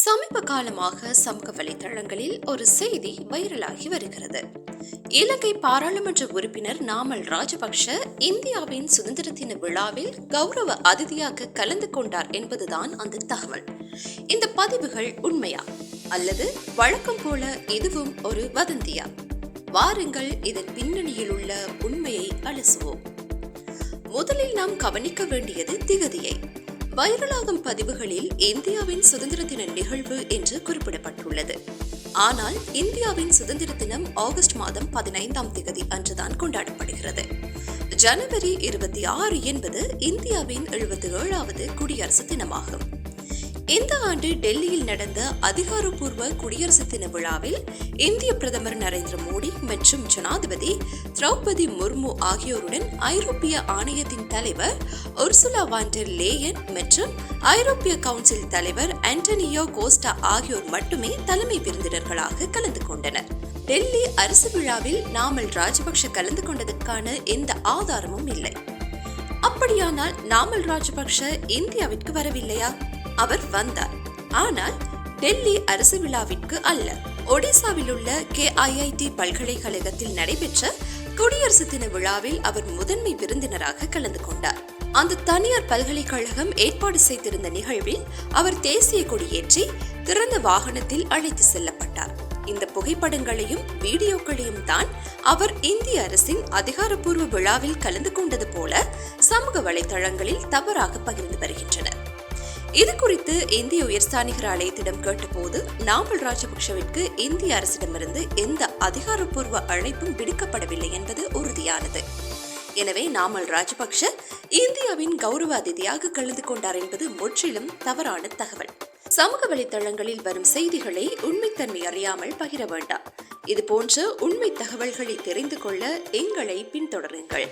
சமீப காலமாக சமூக வலைதளங்களில் ஒரு செய்தி வைரலாகி வருகிறது. இலங்கை பாராளுமன்ற உறுப்பினர் நாமல் ராஜபக்ஷ இந்தியாவின் சுதந்திர தின விழாவில் கௌரவ அதிதியாக கலந்து கொண்டார் என்பதுதான் அந்த தகவல். இந்த பதிவுகள் உண்மையா அல்லது வழக்கம் போல இதுவும் ஒரு வதந்தியா? வாருங்கள் இதன் பின்னணியில் உள்ள உண்மையை அலசுவோம். முதலில் நாம் கவனிக்க வேண்டியது திகதியை. வைரலாகும் பதிவுகளில் இந்தியாவின் சுதந்திர தின நிகழ்வு என்று குறிப்பிடப்பட்டுள்ளது. ஆனால் இந்தியாவின் சுதந்திர தினம் ஆகஸ்ட் மாதம் 15 அன்றுதான் கொண்டாடப்படுகிறது. ஜனவரி 26 என்பது இந்தியாவின் 77வது குடியரசு தினமாகும். இந்த ஆண்டு டெல்லியில் நடந்த அதிகாரப்பூர்வ குடியரசு தின விழாவில் இந்திய பிரதமர் நரேந்திர மோடி மற்றும் ஜனாதிபதி திரௌபதி முர்மு ஆகியோருடன் ஐரோப்பிய ஆணையத்தின் தலைவர் உர்சுலா வான் டெர் லேயன் மற்றும் ஐரோப்பிய கவுன்சில் தலைவர் ஆண்டனியோ கோஸ்டா ஆகியோர் மட்டுமே தலைமை விருந்தினர்களாக கலந்து கொண்டனர். டெல்லி அரசு விழாவில் நாமல் ராஜபக்ஷ கலந்து கொண்டதற்கான எந்த ஆதாரமும் இல்லை. அப்படியானால் நாமல் ராஜபக்ஷ இந்தியாவிற்கு வரவில்லையா? அவர் வந்தார், ஆனால் டெல்லி அரசு விழாவிற்கு அல்ல. ஒடிசாவில் உள்ள KIIT பல்கலைக்கழகத்தில் நடைபெற்ற குடியரசு தின விழாவில் அவர் முதன்மை விருந்தினராக கலந்து கொண்டார். அந்த தனியார் பல்கலைக்கழகம் ஏற்பாடு செய்திருந்த நிகழ்வில் அவர் தேசிய கொடியேற்றி திறந்த வாகனத்தில் அழைத்து செல்லப்பட்டார். இந்த புகைப்படங்களையும் வீடியோக்களையும் தான் அவர் இந்திய அரசின் அதிகாரப்பூர்வ விழாவில் கலந்து கொண்டது போல சமூக வலைதளங்களில் தவறாக பகிர்ந்து வருகின்றனர். இது குறித்து இந்திய உயர்ஸ்தானிகர் ஆலயத்திடம் கேட்டபோது நாமல் ராஜபக்ஷவிற்கு இந்திய அரசிடமிருந்து எந்த அதிகாரப்பூர்வ அழைப்பும் விடுக்கப்படவில்லை என்பது உறுதியானது. எனவே நாமல் ராஜபக்ஷ இந்தியாவின் கௌரவ அதிதியாக கலந்து கொண்டார் என்பது முற்றிலும் தவறான தகவல். சமூக வலைதளங்களில் வரும் செய்திகளை உண்மைத்தன்மை அறியாமல் பகிர வேண்டாம். இது போன்ற உண்மை தகவல்களை தெரிந்து கொள்ள எங்களை பின்தொடருங்கள்.